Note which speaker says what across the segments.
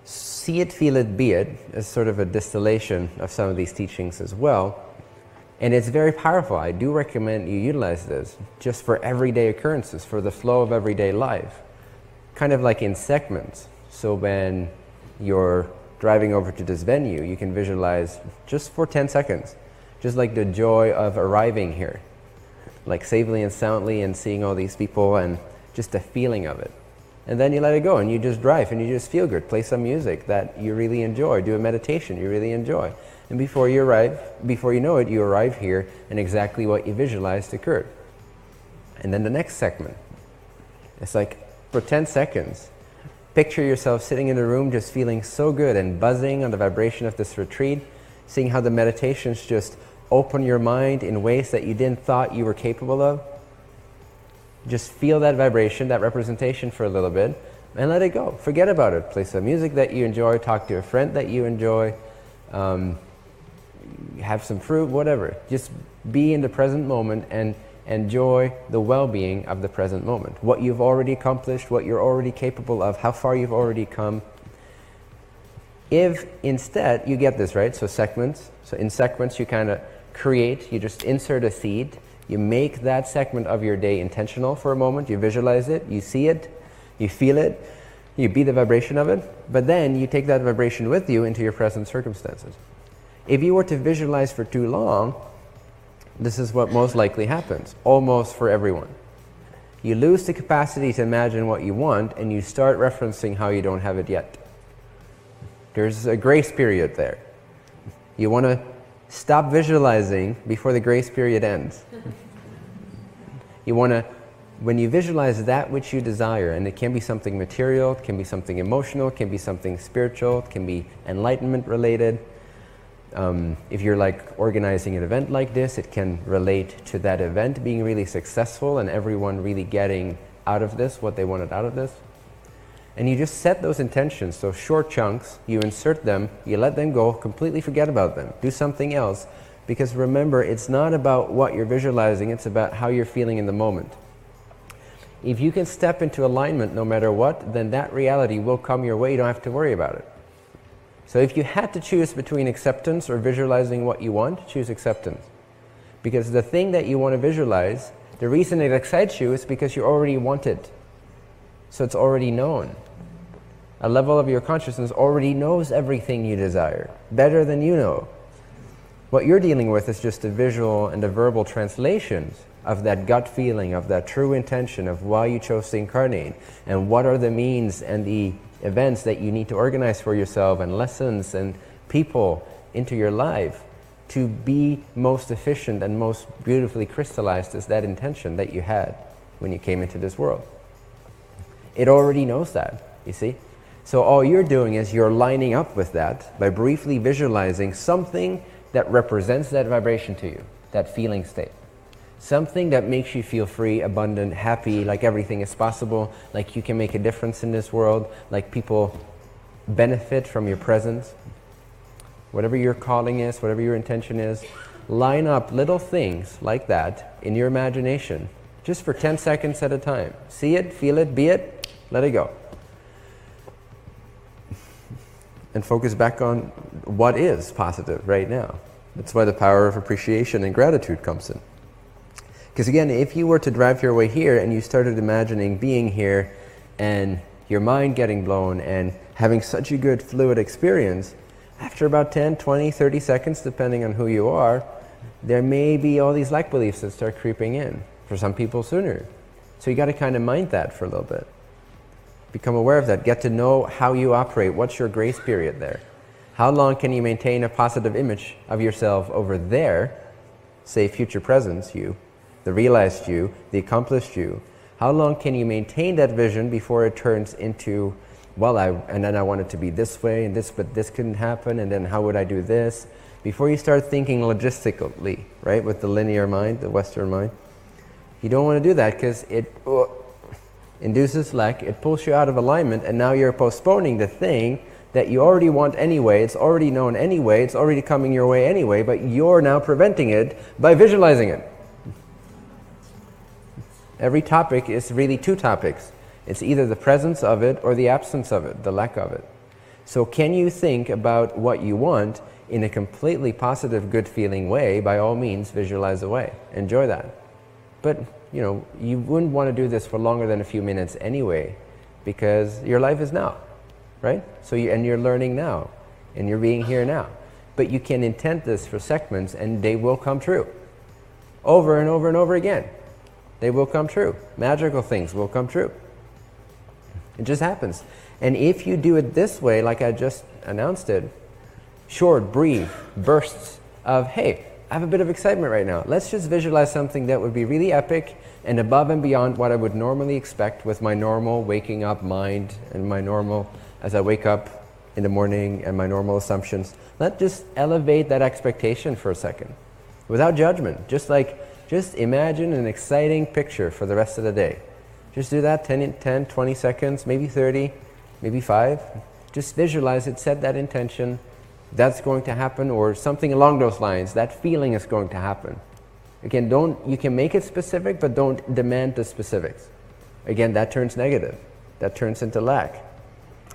Speaker 1: See it, feel it, be it is sort of a distillation of some of these teachings as well. And it's very powerful. I do recommend you utilize this just for everyday occurrences, for the flow of everyday life. Kind of like in segments. So when you're driving over to this venue, you can visualize just for 10 seconds, just like the joy of arriving here, like safely and soundly, and seeing all these people and just the feeling of it. And then you let it go and you just drive and you just feel good. Play some music that you really enjoy. Do a meditation you really enjoy. And before you know it, you arrive here and exactly what you visualized occurred. And then the next segment. It's like for 10 seconds, picture yourself sitting in a room just feeling so good and buzzing on the vibration of this retreat, seeing how the meditations just open your mind in ways that you didn't thought you were capable of. Just feel that vibration, that representation for a little bit, and let it go. Forget about it. Play some music that you enjoy, talk to a friend that you enjoy, have some fruit, whatever. Just be in the present moment and enjoy the well-being of the present moment. What you've already accomplished, what you're already capable of, how far you've already come. If instead you get this, right? So segments. So in segments you kind of create, you just insert a seed. You make that segment of your day intentional for a moment. You visualize it, you see it, you feel it, you be the vibration of it, but then you take that vibration with you into your present circumstances. If you were to visualize for too long, this is what most likely happens, almost for everyone. You lose the capacity to imagine what you want and you start referencing how you don't have it yet. There's a grace period there. You want to stop visualizing before the grace period ends. You want to, when you visualize that which you desire, and it can be something material, it can be something emotional, it can be something spiritual, it can be enlightenment related. If you're like organizing an event like this, it can relate to that event being really successful and everyone really getting out of this what they wanted out of this. And you just set those intentions, those short chunks, you insert them, you let them go, completely forget about them, do something else. Because remember, it's not about what you're visualizing, it's about how you're feeling in the moment. If you can step into alignment no matter what, then that reality will come your way, you don't have to worry about it. So if you had to choose between acceptance or visualizing what you want, choose acceptance. Because the thing that you want to visualize, the reason it excites you is because you already want it. So it's already known. A level of your consciousness already knows everything you desire, better than you know. What you're dealing with is just the visual and the verbal translations of that gut feeling, of that true intention of why you chose to incarnate, and what are the means and the events that you need to organize for yourself, and lessons and people into your life to be most efficient and most beautifully crystallized as that intention that you had when you came into this world. It already knows that, you see? So all you're doing is you're lining up with that by briefly visualizing something that represents that vibration to you, that feeling state. Something that makes you feel free, abundant, happy, like everything is possible, like you can make a difference in this world, like people benefit from your presence. Whatever your calling is, whatever your intention is, line up little things like that in your imagination, just for 10 seconds at a time. See it, feel it, be it, let it go. And focus back on what is positive right now. That's why the power of appreciation and gratitude comes in. Because again, if you were to drive your way here and you started imagining being here and your mind getting blown and having such a good fluid experience, after about 10, 20, 30 seconds, depending on who you are, there may be all these lack beliefs that start creeping in. For some people sooner. So you got to kind of mind that for a little bit. Become aware of that. Get to know how you operate. What's your grace period there? How long can you maintain a positive image of yourself over there, say future presence you, the realized you, the accomplished you? How long can you maintain that vision before it turns into, well, and then I want it to be this way and this, but this couldn't happen, and then how would I do this? Before you start thinking logistically, right, with the linear mind, the Western mind. You don't want to do that because it induces lack, it pulls you out of alignment, and now you're postponing the thing that you already want anyway, it's already known anyway, it's already coming your way anyway, but you're now preventing it by visualizing it. Every topic is really two topics. It's either the presence of it or the absence of it, the lack of it. So can you think about what you want in a completely positive, good feeling way? By all means, visualize away. Enjoy that. But, you wouldn't want to do this for longer than a few minutes anyway, because your life is now, right? So you're learning now, and you're being here now. But you can intend this for segments, and they will come true. Over and over and over again. They will come true. Magical things will come true. It just happens. And if you do it this way, like I just announced it, short, brief bursts of, hey, I have a bit of excitement right now. Let's just visualize something that would be really epic and above and beyond what I would normally expect with my normal waking up mind and my normal, as I wake up in the morning, and my normal assumptions. Let's just elevate that expectation for a second without judgment. Just imagine an exciting picture for the rest of the day. Just do that 10, 20 seconds, maybe 30, maybe 5. Just visualize it, set that intention. That's going to happen, or something along those lines. That feeling is going to happen. Again, you can make it specific, but don't demand the specifics. Again, that turns negative. That turns into lack.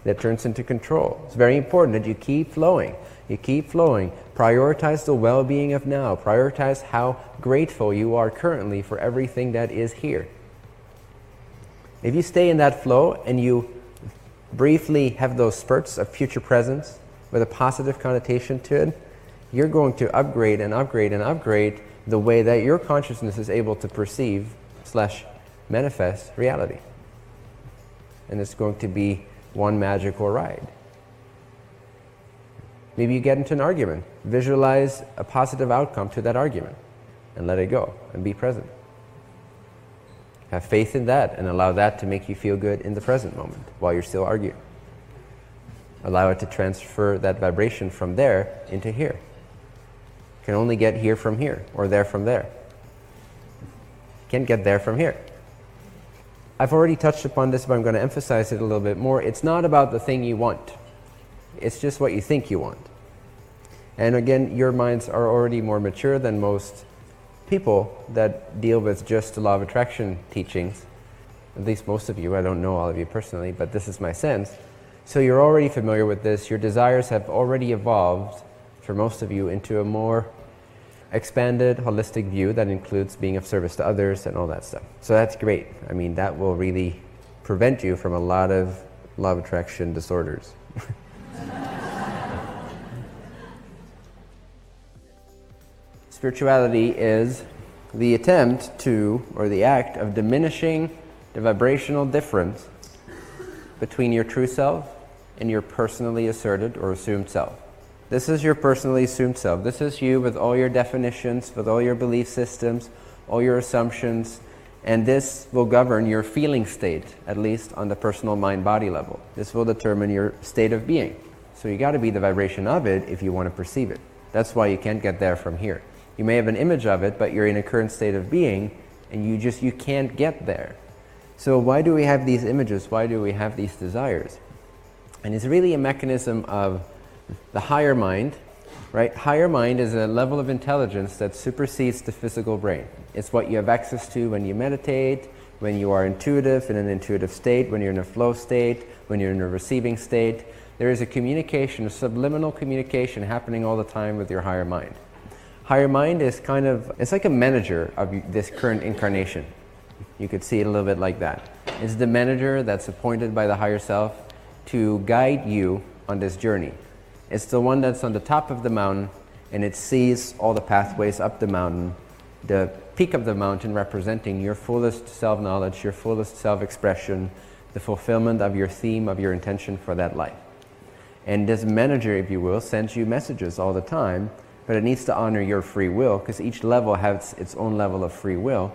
Speaker 1: That turns into control. It's very important that you keep flowing. You keep flowing. Prioritize the well-being of now. Prioritize how grateful you are currently for everything that is here. If you stay in that flow and you briefly have those spurts of future presence with a positive connotation to it, you're going to upgrade and upgrade and upgrade the way that your consciousness is able to perceive / manifest reality. And it's going to be one magical ride. Maybe you get into an argument. Visualize a positive outcome to that argument and let it go and be present. Have faith in that and allow that to make you feel good in the present moment while you're still arguing. Allow it to transfer that vibration from there into here. You can only get here from here, or there from there. You can't get there from here. I've already touched upon this, but I'm going to emphasize it a little bit more. It's not about the thing you want. It's just what you think you want. And again, your minds are already more mature than most people that deal with just the law of attraction teachings. At least most of you. I don't know all of you personally, but this is my sense. So you're already familiar with this. Your desires have already evolved, for most of you, into a more expanded, holistic view that includes being of service to others and all that stuff. So that's great. I mean, that will really prevent you from a lot of law of attraction disorders. Spirituality is the attempt to, or the act of diminishing the vibrational difference between your true self and your personally asserted or assumed self. This is your personally assumed self. This is you with all your definitions, with all your belief systems, all your assumptions, and this will govern your feeling state, at least on the personal mind-body level. This will determine your state of being. So you got to be the vibration of it if you want to perceive it. That's why you can't get there from here. You may have an image of it, but you're in a current state of being, and you can't get there. So why do we have these images? Why do we have these desires? And it's really a mechanism of the higher mind, right? Higher mind is a level of intelligence that supersedes the physical brain. It's what you have access to when you meditate, when you are intuitive, in an intuitive state, when you're in a flow state, when you're in a receiving state. There is a communication, a subliminal communication happening all the time with your higher mind. Higher mind is it's like a manager of this current incarnation. You could see it a little bit like that. It's the manager that's appointed by the higher self to guide you on this journey. It's the one that's on the top of the mountain, and it sees all the pathways up the mountain, the peak of the mountain representing your fullest self-knowledge, your fullest self-expression, the fulfillment of your theme, of your intention for that life. And this manager, if you will, sends you messages all the time, but it needs to honor your free will, because each level has its own level of free will.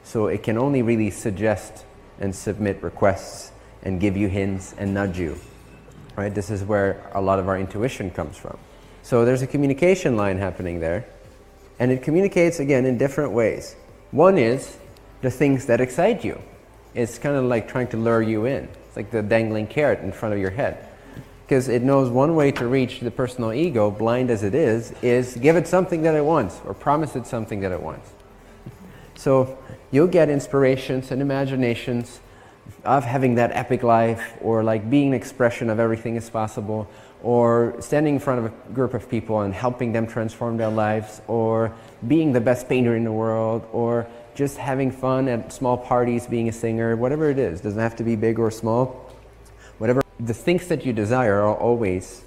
Speaker 1: So it can only really suggest and submit requests and give you hints and nudge you. Right? This is where a lot of our intuition comes from. So there's a communication line happening there, and it communicates again in different ways. One is the things that excite you. It's kind of like trying to lure you in. It's like the dangling carrot in front of your head. Because it knows one way to reach the personal ego, blind as it is give it something that it wants, or promise it something that it wants. So you'll get inspirations and imaginations of having that epic life, or like being an expression of everything is possible, or standing in front of a group of people and helping them transform their lives, or being the best painter in the world, or just having fun at small parties, being a singer, whatever it is. Doesn't have to be big or small. Whatever. The things that you desire are always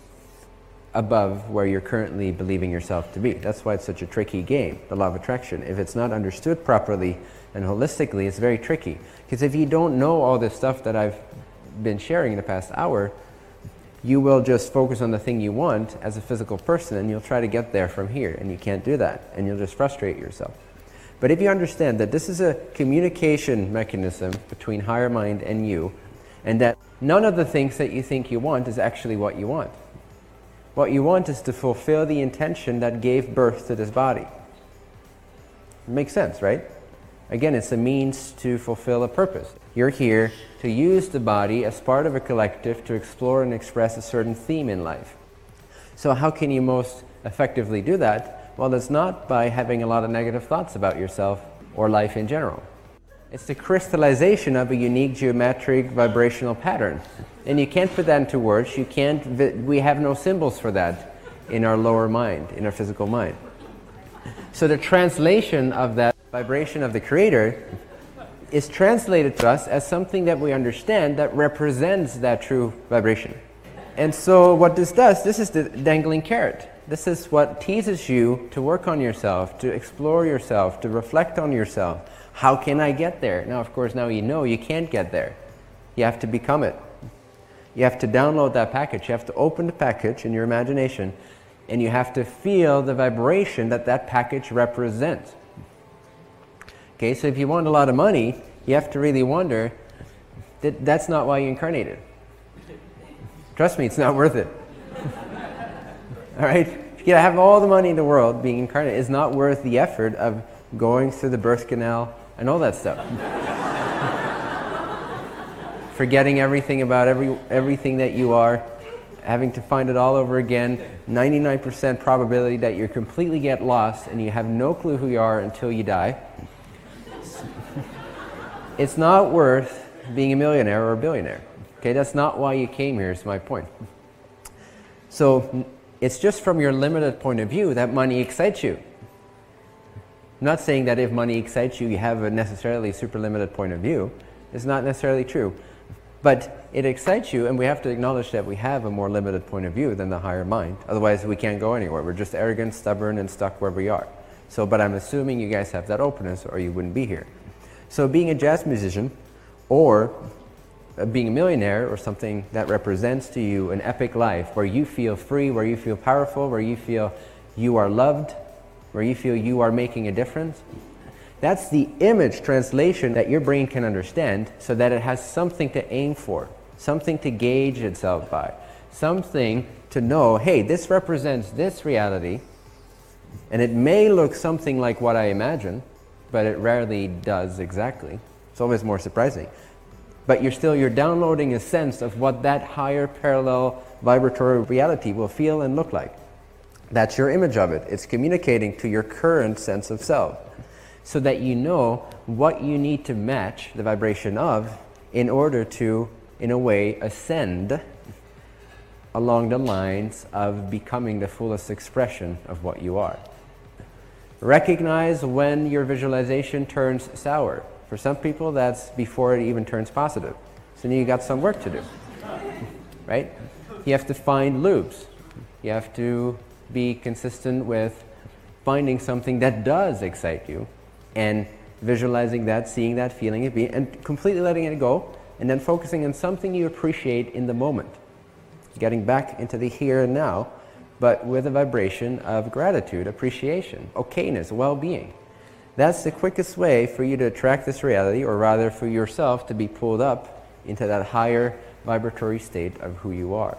Speaker 1: above where you're currently believing yourself to be. That's why it's such a tricky game, the law of attraction. If it's not understood properly and holistically, it's very tricky. Because if you don't know all this stuff that I've been sharing in the past hour, you will just focus on the thing you want as a physical person, and you'll try to get there from here, and you can't do that, and you'll just frustrate yourself. But if you understand that this is a communication mechanism between higher mind and you, and that none of the things that you think you want is actually what you want. What you want is to fulfill the intention that gave birth to this body. It makes sense, right? Again, it's a means to fulfill a purpose. You're here to use the body as part of a collective to explore and express a certain theme in life. So how can you most effectively do that? Well, it's not by having a lot of negative thoughts about yourself or life in general. It's the crystallization of a unique geometric vibrational pattern. And you can't put that into words. We have no symbols for that in our lower mind, in our physical mind. So the translation of that vibration of the Creator is translated to us as something that we understand that represents that true vibration. And so what this does, this is the dangling carrot. This is what teases you to work on yourself, to explore yourself, to reflect on yourself. How can I get there? Now, of course, now you know you can't get there. You have to become it. You have to download that package. You have to open the package in your imagination, and you have to feel the vibration that that package represents. Okay, so if you want a lot of money, you have to really wonder that that's not why you incarnated. Trust me, it's not worth it. All right? If you have all the money in the world, being incarnated is not worth the effort of going through the birth canal and all that stuff. Forgetting everything about everything that you are, having to find it all over again, 99% probability that you completely get lost and you have no clue who you are until you die. It's not worth being a millionaire or a billionaire. Okay, that's not why you came here, is my point. So it's just from your limited point of view that money excites you. I'm not saying that if money excites you, you have a necessarily super limited point of view. It's not necessarily true. But it excites you, and we have to acknowledge that we have a more limited point of view than the higher mind. Otherwise, we can't go anywhere. We're just arrogant, stubborn, and stuck where we are. So, but I'm assuming you guys have that openness, or you wouldn't be here. So being a jazz musician, or being a millionaire, or something that represents to you an epic life, where you feel free, where you feel powerful, where you feel you are loved, where you feel you are making a difference, that's the image translation that your brain can understand, so that it has something to aim for, something to gauge itself by, something to know, hey, this represents this reality, and it may look something like what I imagine, but it rarely does exactly. It's always more surprising. But you're downloading a sense of what that higher parallel vibratory reality will feel and look like. That's your image of it. It's communicating to your current sense of self, so that you know what you need to match the vibration of in order to, in a way, ascend along the lines of becoming the fullest expression of what you are. Recognize when your visualization turns sour. For some people, that's before it even turns positive. So now you got some work to do, right? You have to find loops. You have to be consistent with finding something that does excite you, and visualizing that, seeing that, feeling it, and completely letting it go, and then focusing on something you appreciate in the moment. Getting back into the here and now, but with a vibration of gratitude, appreciation, okayness, well-being. That's the quickest way for you to attract this reality, or rather for yourself to be pulled up into that higher vibratory state of who you are.